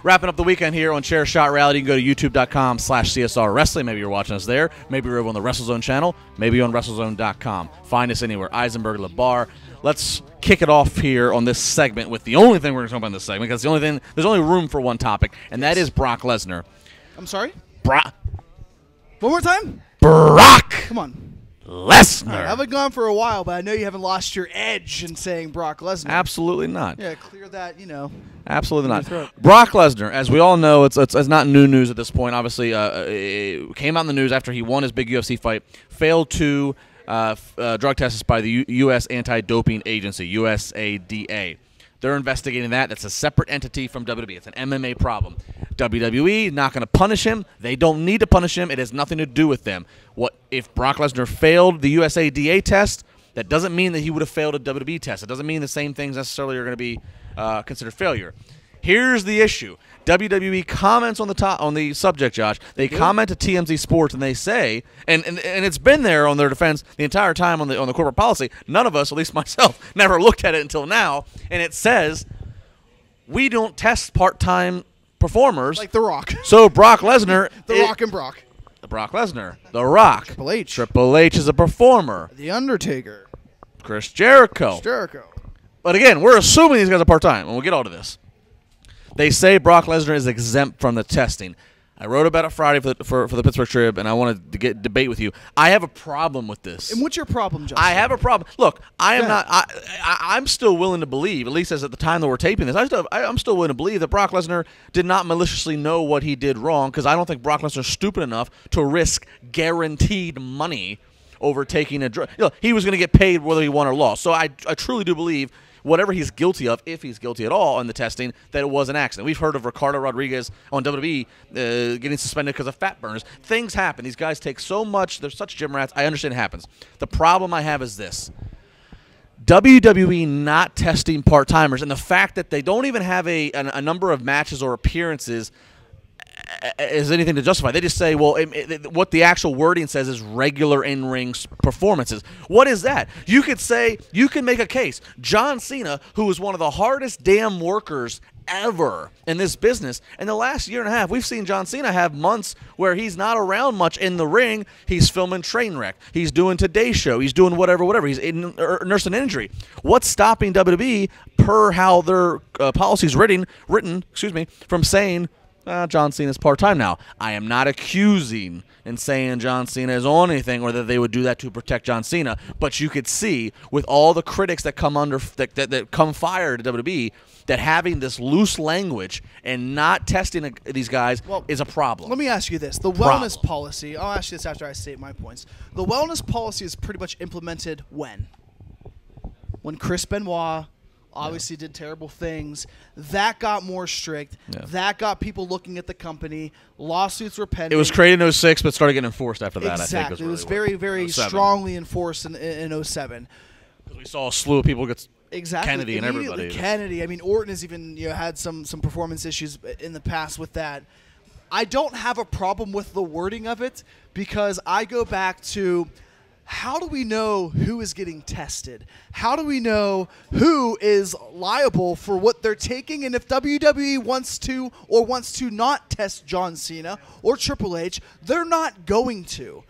Wrapping up the weekend here on Chair Shot Rally. You can go to youtube.com/CSR Wrestling. Maybe you're watching us there. Maybe you're over on the WrestleZone channel. Maybe you're on WrestleZone.com. Find us anywhere. Eisenberg LeBar. Let's kick it off here on this segment with the only thing we're going to talk about in this segment, because there's only room for one topic, and that is Brock Lesnar. I'm sorry? One more time? Brock! Come on. Lesnar. I haven't gone for a while, but I know you haven't lost your edge in saying Brock Lesnar. Absolutely not. Yeah, clear that, Absolutely not. Brock Lesnar, as we all know, it's not new news at this point. Obviously, it came out in the news after he won his big UFC fight, failed to drug tests by the U.S. Anti-Doping Agency, USADA. They're investigating that. That's a separate entity from WWE. It's an MMA problem. WWE not going to punish him. They don't need to punish him. It has nothing to do with them. What if Brock Lesnar failed the USADA test? That doesn't mean that he would have failed a WWE test. It doesn't mean the same things necessarily are going to be considered failure. Here's the issue. WWE comments on the subject, Josh. They comment to TMZ Sports, and they say, and it's been there on their defense the entire time on the corporate policy. None of us, at least myself, never looked at it until now. And it says, we don't test part-time performers. Like The Rock. So Brock Lesnar. Rock and Brock. Brock Lesnar. The Rock. Triple H. Triple H is a performer. The Undertaker. Chris Jericho. But again, we're assuming these guys are part-time, and we'll get all to this. They say Brock Lesnar is exempt from the testing. I wrote about it Friday for the Pittsburgh Trib, and I wanted to get debate with you. I have a problem with this. And what's your problem, Justin? I have a problem. Look, I'm still willing to believe, at least as at the time that we're taping this, I'm still willing to believe that Brock Lesnar did not maliciously know what he did wrong, because I don't think Brock Lesnar is stupid enough to risk guaranteed money over taking a drug. He was going to get paid whether he won or lost. So I truly do believe whatever he's guilty of, if he's guilty at all in the testing, that it was an accident. We've heard of Ricardo Rodriguez on WWE getting suspended because of fat burners. Things happen. These guys take so much. They're such gym rats. I understand it happens. The problem I have is this. WWE not testing part-timers, and the fact that they don't even have a number of matches or appearances is anything to justify. They just say, well, what the actual wording says is regular in-ring performances. What is that? You could say, you can make a case. John Cena, who is one of the hardest damn workers ever in this business, in the last year and a half, we've seen John Cena have months where he's not around much in the ring. He's filming Trainwreck. He's doing Today's Show. He's doing whatever. He's nursing an injury. What's stopping WWE, per how their policies written, from saying, John Cena's part-time now? I am not accusing and saying John Cena is on anything, or that they would do that to protect John Cena. But you could see, with all the critics that come that come fire to WWE, that having this loose language and not testing these guys is a problem. Let me ask you this. The wellness policy, I'll ask you this after I state my points. The wellness policy is pretty much implemented when? When Chris Benoit obviously did terrible things. That got more strict. Yeah. That got people looking at the company. Lawsuits were pending. It was created in 06, but started getting enforced after that. Exactly. I think it was very, very strongly enforced in 07. We saw a slew of people get exactly. Kennedy and everybody. Kennedy. I mean, Orton has even had some performance issues in the past with that. I don't have a problem with the wording of it, because I go back to, how do we know who is getting tested? How do we know who is liable for what they're taking? And if WWE wants to or wants to not test John Cena or Triple H, they're not going to.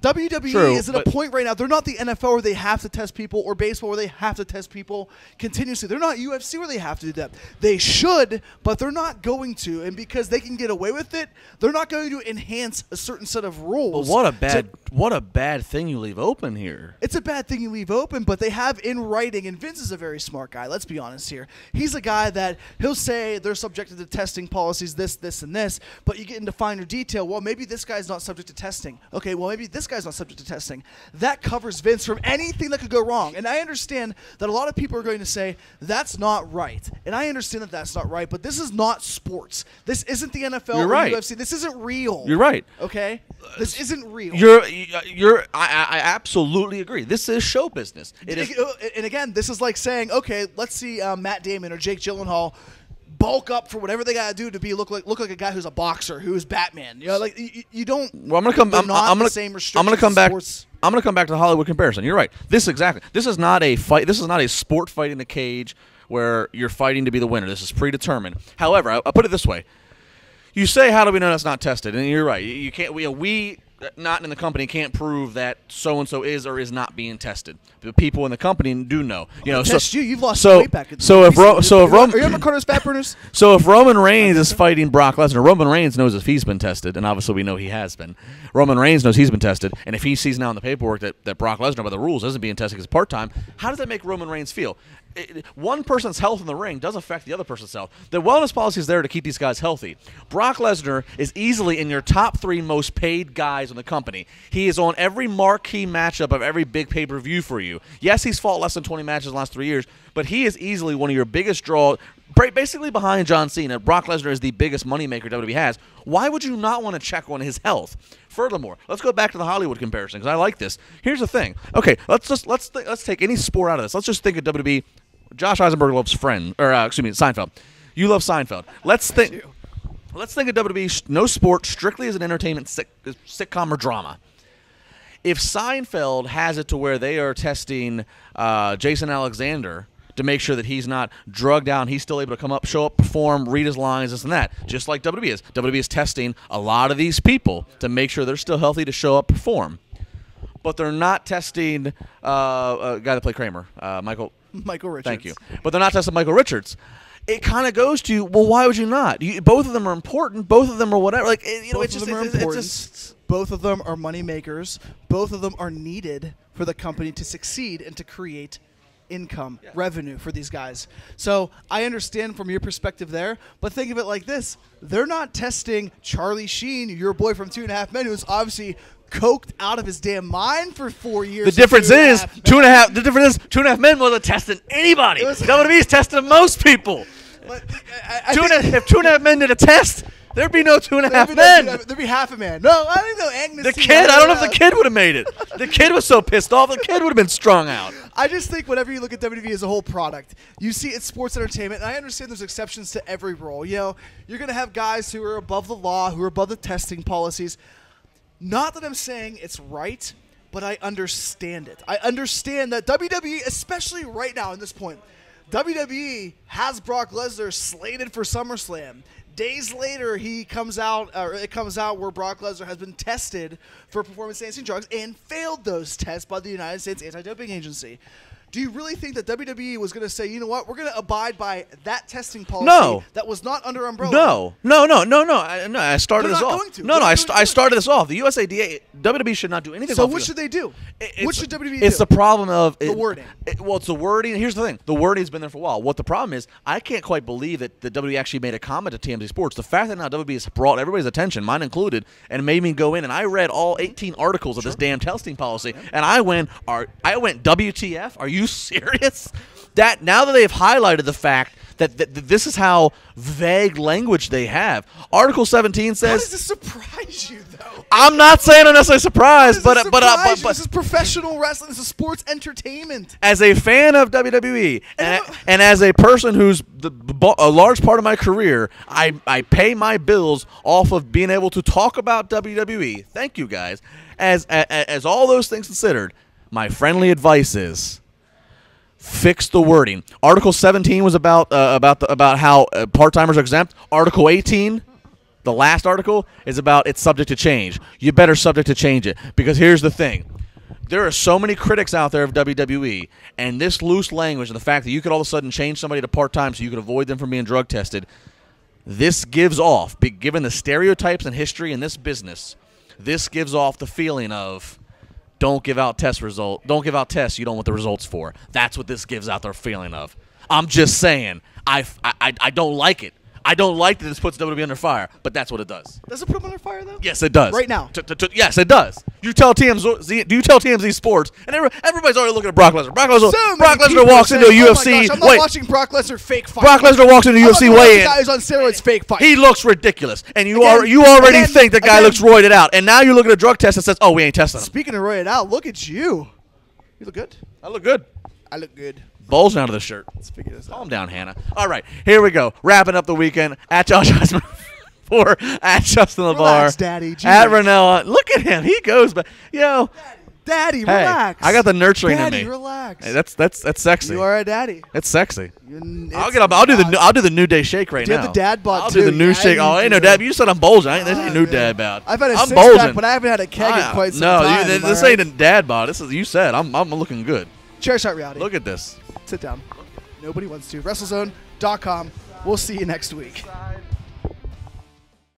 WWE is at a point right now. They're not the NFL where they have to test people, or baseball where they have to test people continuously. They're not UFC where they have to do that. They should, but they're not going to. And because they can get away with it, they're not going to enhance a certain set of rules. But what a bad thing you leave open here. It's a bad thing you leave open, but they have in writing, and Vince is a very smart guy, let's be honest here. He's a guy that he'll say they're subjected to testing policies, this, and this, but you get into finer detail. Well, maybe this guy's not subject to testing. Okay, well, maybe this guy's not subject to testing. That covers Vince from anything that could go wrong. And I understand that a lot of people are going to say, that's not right. And I understand that that's not right, but this is not sports. This isn't the NFL or UFC. This isn't real. You're right. Okay? This isn't real. I absolutely agree. This is show business. And again, this is like saying, okay, let's see Matt Damon or Jake Gyllenhaal bulk up for whatever they gotta do to look like a guy who's a boxer, who's Batman. Like you don't. Well, I'm gonna come back to the Hollywood comparison. You're right. This is not a fight. This is not a sport fight in a cage where you're fighting to be the winner. This is predetermined. However, I'll put it this way. You say, how do we know that's not tested? And you're right. You can't. We not in the company can't prove that so-and-so is or is not being tested. The people in the company do know. You've lost weight back. So if Roman, are you ever Carter's fat burners? So if Roman Reigns is fighting Brock Lesnar, Roman Reigns knows if he's been tested, and obviously we know he has been. Roman Reigns knows he's been tested, and if he sees now in the paperwork that Brock Lesnar, by the rules, isn't being tested because part-time, how does that make Roman Reigns feel? One person's health in the ring does affect the other person's health. The wellness policy is there to keep these guys healthy. Brock Lesnar is easily in your top 3 most paid guys in the company. He is on every marquee matchup of every big pay-per-view for you. Yes, he's fought less than 20 matches in the last 3 years, but he is easily one of your biggest draws, basically behind John Cena. Brock Lesnar is the biggest moneymaker WWE has. Why would you not want to check on his health? Furthermore, let's go back to the Hollywood comparison because I like this. Here's the thing. Okay, let's take any sport out of this. Let's just think of WWE. Josh Eisenberg loves Seinfeld. You love Seinfeld. Let's think of WWE, no sport, strictly as an entertainment sitcom or drama. If Seinfeld has it to where they are testing Jason Alexander to make sure that he's not drugged out, he's still able to come up, show up, perform, read his lines, this and that, just like WWE is. WWE is testing a lot of these people to make sure they're still healthy to show up, perform. But they're not testing a guy that played Kramer, Michael Richards. Thank you. But they're not testing Michael Richards. It kind of goes to, well, why would you not? Both of them are important. Both of them are whatever. Both of them are money makers. Both of them are needed for the company to succeed and to create income, revenue for these guys. So I understand from your perspective there, but think of it like this. They're not testing Charlie Sheen, your boy from 2.5 Men, who's obviously coked out of his damn mind for 4 years. The difference is 2.5 Men wasn't testing anybody. WWE's testing most people. But if 2.5 Men did a test, there'd be no 2.5 Men. There'd be half a man. No, I don't even know Agnes. The kid, I don't know if the kid would have made it. The kid was so pissed off, the kid would have been strung out. I just think whenever you look at WWE as a whole product, you see it's sports entertainment, and I understand there's exceptions to every rule. You know, you're going to have guys who are above the law, who are above the testing policies. Not that I'm saying it's right, but I understand it. I understand that WWE, especially right now at this point, WWE has Brock Lesnar slated for SummerSlam. Days later, it comes out where Brock Lesnar has been tested for performance-enhancing drugs and failed those tests by the United States Anti-Doping Agency. Do you really think that WWE was going to say, you know what, we're going to abide by that testing policy that was not under umbrella? No. I started this off. I started this off. The USADA, WWE should not do anything. So what should they do? What should WWE do? It's the problem of the wording. It's the wording. Here's the thing. The wording's been there for a while. What the problem is, I can't quite believe that the WWE actually made a comment to TMZ Sports. The fact that now WWE has brought everybody's attention, mine included, and made me go in and I read all 18 articles of this damn testing policy, and I went, WTF? Are you serious? That now that they've highlighted the fact that this is how vague language they have. Article 17 says. How does this surprise you, though? I'm not saying I'm necessarily surprised, but this is professional wrestling. This is sports entertainment. As a fan of WWE and as a person who's a large part of my career, I pay my bills off of being able to talk about WWE. Thank you, guys. As all those things considered, my friendly advice is, fix the wording. Article 17 was about how part-timers are exempt. Article 18, the last article, is about it's subject to change. You better subject to change it, because here's the thing. There are so many critics out there of WWE, and this loose language and the fact that you could all of a sudden change somebody to part-time so you could avoid them from being drug tested, this gives off, given the stereotypes and history in this business, this gives off the feeling of, don't give out tests you don't want the results for. That's what this gives out their feeling of. I'm just saying, I don't like it. I don't like that this puts WWE under fire, but that's what it does. Does it put them under fire, though? Yes, it does. Right now? Yes, it does. You tell TMZ Sports, and everybody's already looking at Brock Lesnar. Brock Lesnar walks into a UFC. I'm not watching Brock Lesnar fake fight. Brock Lesnar walks into a UFC weigh-in. The guy who's on steroids fake fight. He looks ridiculous, and you already think the guy looks roided out, and now you look at a drug test that says, "Oh, we ain't testing him." Speaking of roided out, look at you. You look good. I look good. I look good. Bulging out of the shirt. Let's figure this out. Calm down, Hannah. All right, here we go. Wrapping up the weekend at Josh Eisman at Justin LeVar. Relax, Daddy. At Ranella. Look at him. He goes, but, Daddy, Daddy, Hey, relax. I got the nurturing Daddy, in me. relax. Hey, that's sexy. You are a daddy. It's sexy. It's I'll do the new day shake right Do you now. have the dad bod I'll too? do the new Yeah, shake. you Oh, ain't no do. dad. You said I'm bulging. This ain't new man. dad bod. I've had a I'm six-pack, bulging. but I haven't had a keg in quite some no, time. this ain't a dad bod. This is you said. I'm looking good. Chair Shot Reality. Look at this. Sit down. Nobody wants to. WrestleZone.com. We'll see you next week.